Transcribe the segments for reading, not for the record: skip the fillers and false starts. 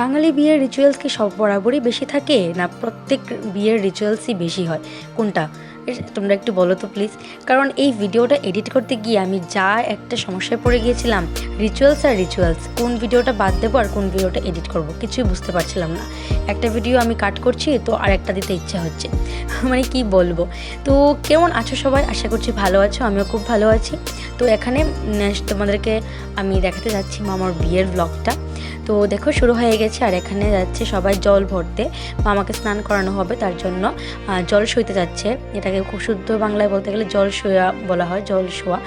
বাঙালি বিয়ের রিচুয়ালস কি সব বরাবরই বেশি থাকে, না প্রত্যেক বিয়ের রিচুয়ালসই বেশি হয়, কোনটা? তোমরা একটু বলো তো প্লিজ। কারণ এই ভিডিওটা এডিট করতে গিয়ে আমি যা একটা সমস্যায় পড়ে গিয়েছিলাম, রিচুয়ালস আর রিচুয়ালস, কোন ভিডিওটা বাদ দেবো আর কোন ভিডিওটা এডিট করব কিছুই বুঝতে পারছিলাম না। একটা ভিডিও আমি কাট করছি তো আর একটা দিতে ইচ্ছা হচ্ছে মানে কি বলবো। তো কেমন আছো সবাই? আশা করছি ভালো আছো, আমিও খুব ভালো আছি। তো এখানে তোমাদেরকে আমি দেখাতে যাচ্ছি মামার বিয়ের ব্লগটা। তো দেখো শুরু হয়ে গেছে, আর এখানে যাচ্ছে সবাই জল ভরতে, মামাকে স্নান করানো হবে তার জন্য জল সইতে যাচ্ছে। এটাকে খুব শুদ্ধ বাংলায় বলতে গেলে জল শোয়া বলা হয়, জল শোয়া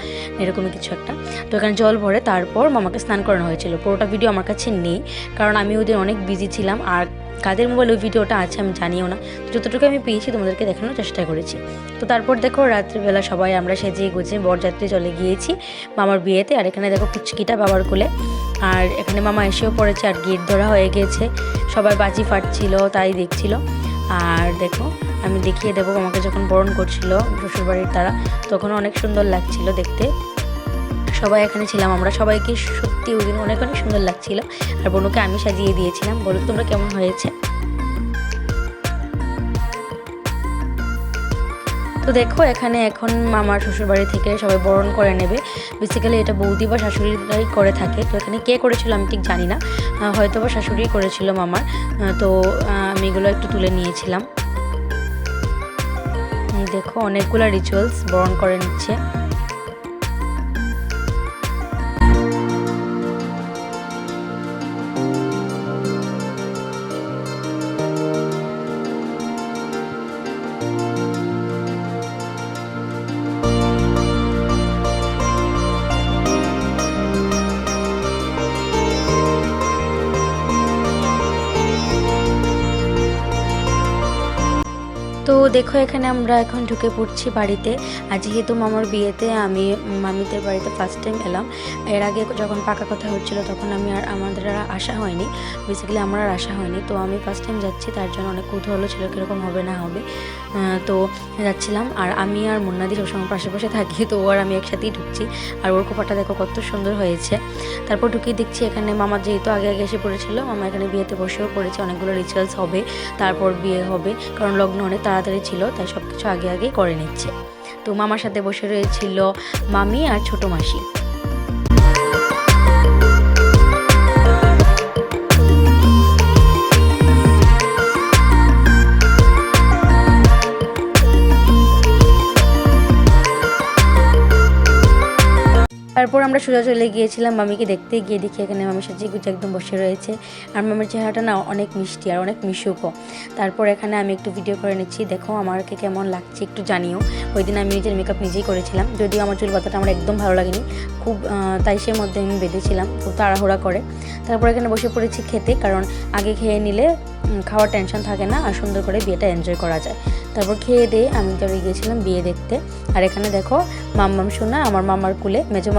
এরকমই কিছু একটা। তো এখানে জল ভরে তারপর মামাকে স্নান করানো হয়েছিল। পুরোটা ভিডিও আমার কাছে নেই, কারণ আমি ওই দিন অনেক বিজি ছিলাম, আর কাদের মোবাইল ওই ভিডিওটা আছে আমি জানিও না। যতটুকু আমি পেয়েছি তোমাদেরকে দেখানোর চেষ্টা করেছি। তো তারপর দেখো রাত্রিবেলা সবাই আমরা সেজে গুজে বরযাত্রী চলে গিয়েছি মামার বিয়েতে। আর এখানে দেখো পুচকিটা বাবার কোলে, আর এখানে মামা এসেও পড়েছে, আর গেট ধরা হয়ে গিয়েছে, সবাই বাজি ফাটছিল তাই দেখছিল। আর দেখো আমি দেখিয়ে দেবো, আমাকে যখন বরণ করছিল শ্বশুরবাড়ির তারা, তখন অনেক সুন্দর লাগছিল দেখতে। সবাই এখানে ছিলাম আমরা, সবাইকে সত্যি ওই দিন অনেক অনেক সুন্দর লাগছিল। আর বোনকে আমি সাজিয়ে দিয়েছিলাম। বলো তোমরা কেমন হয়েছে? তো দেখো এখানে এখন মামার শ্বশুরবাড়ি থেকে সবাই বরণ করে নেবে। বেসিক্যালি এটা বৌদি বা শাশুড়িরাই করে থাকে। তো এখানে কে করেছিল আমি ঠিক জানি না, হয়তো বা শাশুড়ি করেছিল মামার। তো আমি এগুলো একটু তুলে নিয়েছিলাম। দেখো অনেকগুলো রিচুয়ালস বরণ করে নিচ্ছে। তো দেখো এখানে আমরা এখন ঢুকে পড়ছি বাড়িতে। আর যেহেতু মামার বিয়েতে আমি মামিদের বাড়িতে ফার্স্ট টাইম এলাম। এর আগে যখন পাকা কথা হচ্ছিলো তখন আমাদের আর আসা হয়নি, বেসিক্যালি আমার আর আসা হয়নি। তো আমি ফার্স্ট টাইম যাচ্ছি, তার জন্য অনেক কৌতূহল ছিল কীরকম হবে না হবে। তো যাচ্ছিলাম, আর আমি আর মুন্নাদি সবসময় পাশে থাকি, তো ও আর আমি একসাথেই ঢুকছি। আর ওর কোপাটা দেখো কত সুন্দর হয়েছে। তারপর ঢুকিয়ে দেখছি এখানে মামা যেহেতু আগে এসে পড়েছিল, মামা এখানে বিয়েতে বসেও পড়েছে। অনেকগুলো রিচুয়ালস হবে, তারপর বিয়ে হবে, কারণ লগ্ন অনেক তাড়াতাড়ি ছিল, তাই সব কিছু আগে করে নিচ্ছে। তো মামার সাথে বসে রয়েছিল মামি আর ছোট মাসি। তারপর আমরা সোজা চলে গিয়েছিলাম মামিকে দেখতে। গিয়ে দেখি এখানে মামি সাজিয়ে গুজে একদম বসে রয়েছে, আর মামির চেহারাটা না অনেক মিষ্টি আর অনেক মিশুকও। তারপর এখানে আমি একটু ভিডিও করে নিচ্ছি, দেখো আমাকে কেমন লাগছে একটু জানিও। ওই দিন আমি নিজের মেকআপ নিজেই করেছিলাম, যদিও আমার চুল বাঁধাটা আমার একদম ভালো লাগেনি খুব, তাই সে মধ্যে আমি বেঁধেছিলাম খুব তাড়াহুড়া করে। তারপর এখানে বসে পড়েছি খেতে, কারণ আগে খেয়ে নিলে খাওয়ার টেনশন থাকে না, আর সুন্দর করে বিয়েটা এনজয় করা যায়। তারপর খেয়ে দিয়ে আমি চলে গিয়েছিলাম বিয়ে দেখতে। আর এখানে দেখো মাম্মাম সোনা আমার মামার কোলে, মেজো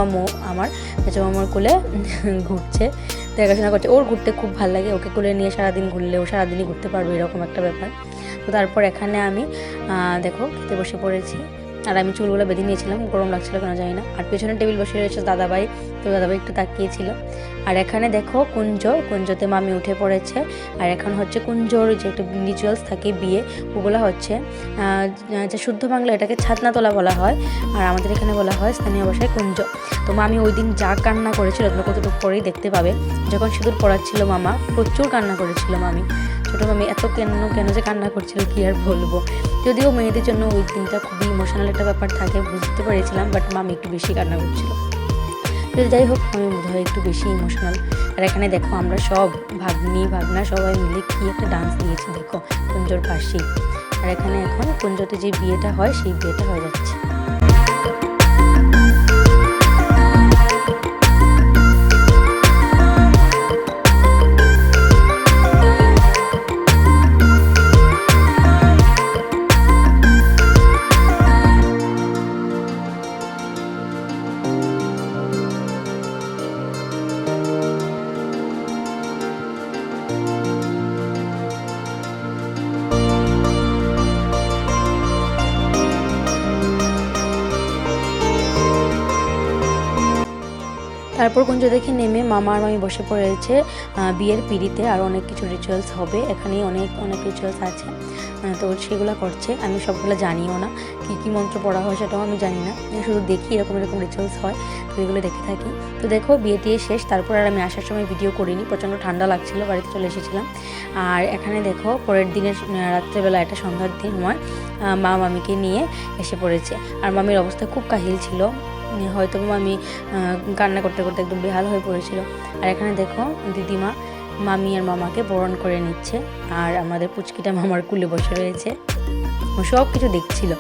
মামার কোলে ঘুরছে, দেখাশোনা করছে। ওর ঘুরতে খুব ভালো লাগে, ওকে কোলে নিয়ে সারাদিন ঘুরলে ও সারাদিনই ঘুরতে পারবে, এরকম একটা ব্যাপার। তো তারপর এখানে আমি দেখো খেতে বসে পড়েছি, আর আমি চুলগুলো বেঁধে নিয়েছিলাম, গরম লাগছিল কেন জানি না। আর পেছনে টেবিল বসে রয়েছে দাদাভাই, তো দাদাভাই একটু তাকিয়েছিল। আর এখানে দেখো কুঞ্জতে মামি উঠে পড়েছে। আর এখন হচ্ছে কুঞ্জর যে একটা রিচুয়ালস থাকে বিয়ে, ওগুলো হচ্ছে যে শুদ্ধ বাংলা এটাকে ছাতনা তোলা বলা হয়, আর আমাদের এখানে বলা হয় স্থানীয় ভাষায় কুঞ্জ। তো মামি ওই দিন যা কান্না করেছিল তোমরা কতটুকু পরেই দেখতে পাবে। যখন সিঁদুর পড়াচ্ছিল মামা প্রচুর কান্না করেছিল মামি, ছোটো মামি এত কেন যে কান্না করছিল কি আর বলবো। যদিও মেয়েদের জন্য ওই দিনটা খুবই ইমোশনাল একটা ব্যাপার থাকে, বুঝতে পেরেছিলাম, বাট মামি একটু বেশি কান্না করছিল। তো যাই হোক আমি বোধহয় একটু বেশি ইমোশনাল। আর এখানে দেখো আমরা সব ভাগনা সবাই মিলে কি একটা ডান্স দিয়েছি দেখো কুঞ্জোর পাশেই। আর এখানে এখন কুঞ্জতে যে বিয়েটা হয় সেই বিয়েটা হয়ে যাচ্ছে। তারপর কুঞ্জ দেখে নেমে মামা আর মামি বসে পড়েছে বিয়ের পিঁড়িতে। আর অনেক কিছু রিচুয়ালস হবে এখানে, অনেক অনেক রিচুয়ালস আছে, তো সেগুলো করছে। আমি সবগুলো জানিও না, কী কী মন্ত্র পড়া হয় সেটাও আমি জানি না, শুধু দেখি এরকম এরকম রিচুয়ালস হয়, তো এগুলো দেখে থাকি। তো দেখো বিয়ে টিয়ে শেষ, তারপর আর আমি আসার সময় ভিডিও করিনি, প্রচণ্ড ঠান্ডা লাগছিল, বাড়িতে চলে এসেছিলাম। আর এখানে দেখো পরের দিনের রাত্রেবেলা, এটা সন্ধ্যার দিন আমার মা মামিকে নিয়ে এসে পড়েছে। আর মামির অবস্থা খুব কাহিল ছিল, হয়তো মামি কান্না করতে করতে একদম বেহাল হয়ে পড়েছিল। আর এখানে দেখো দিদিমা মামি আর মামাকে বরণ করে নিচ্ছে, আর আমাদের পুচকিটা মামার কুলে বসে রয়েছে, ও সব কিছু দেখছিল।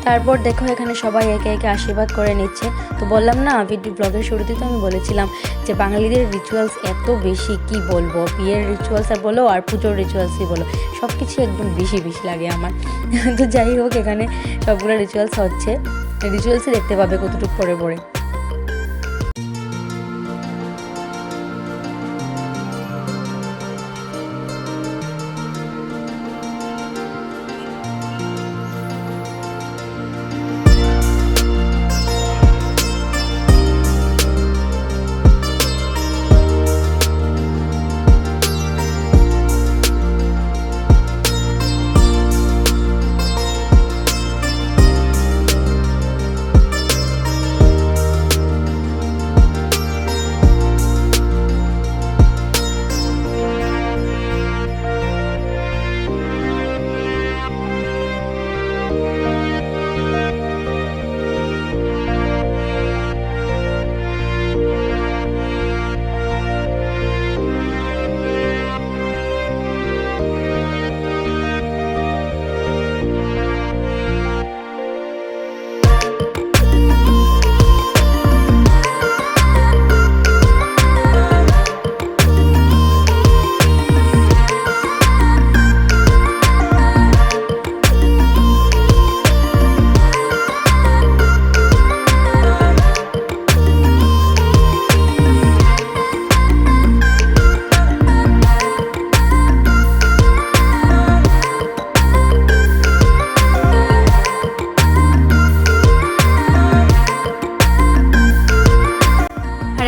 তারপর দেখো এখানে সবাই একে একে আশীর্বাদ করে নিচ্ছে। তো বললাম না ভিডিও ব্লগের শুরুতে, তো আমি বলেছিলাম যে বাঙালিদের রিচুয়ালস এত বেশি, কি বলবো, বিয়ের রিচুয়ালস আর বলো আর পুজোর রিচুয়ালসই বলো, সব কিছু একদম বেশি বেশি লাগে আমার। তো যাই হোক, এখানে সবগুলো রিচুয়ালস হচ্ছে, রিচুয়ালসই দেখতে পাবে কতটুকু পরে পরে।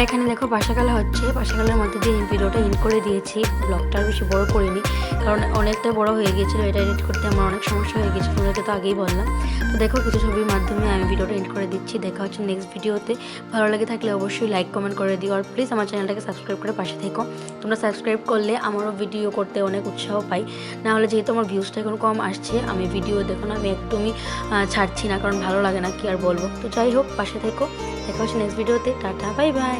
এখানে দেখো বাসাকালা হচ্ছে, বাসাকালার মধ্যে দিয়ে ভিডিওটা এন্ড করে দিয়েছি, ব্লগটা আর বেশি বড় করিনি, কারণ অনেকটা বড় হয়ে গিয়েছিল, এটা এডিট করতে আমার অনেক সমস্যা হয়ে গেছিলো, তোমাদেরকে তো আগেই বললাম। তো দেখো কিছু ছবির মাধ্যমে আমি ভিডিওটা এন্ড করে দিচ্ছি। দেখা হচ্ছে নেক্সট ভিডিওতে। ভালো লাগে থাকলে অবশ্যই লাইক কমেন্ট করে দিও, আর প্লিজ আমার চ্যানেলটাকে সাবস্ক্রাইব করে পাশে থেকো। তোমরা সাবস্ক্রাইব করলে আমারও ভিডিও করতে অনেক উৎসাহ পাই, না হলে যেহেতু আমার ভিউজটা এখন কম আসছে, আমি ভিডিও দেখো না, আমি একদমই ছাড়ছি না, কারণ ভালো লাগে না, কি আর বলবো। তো যাই হোক, পাশে থেকো। দেখা হচ্ছে নেক্সট ভিডিওতে। Tata, bye bye.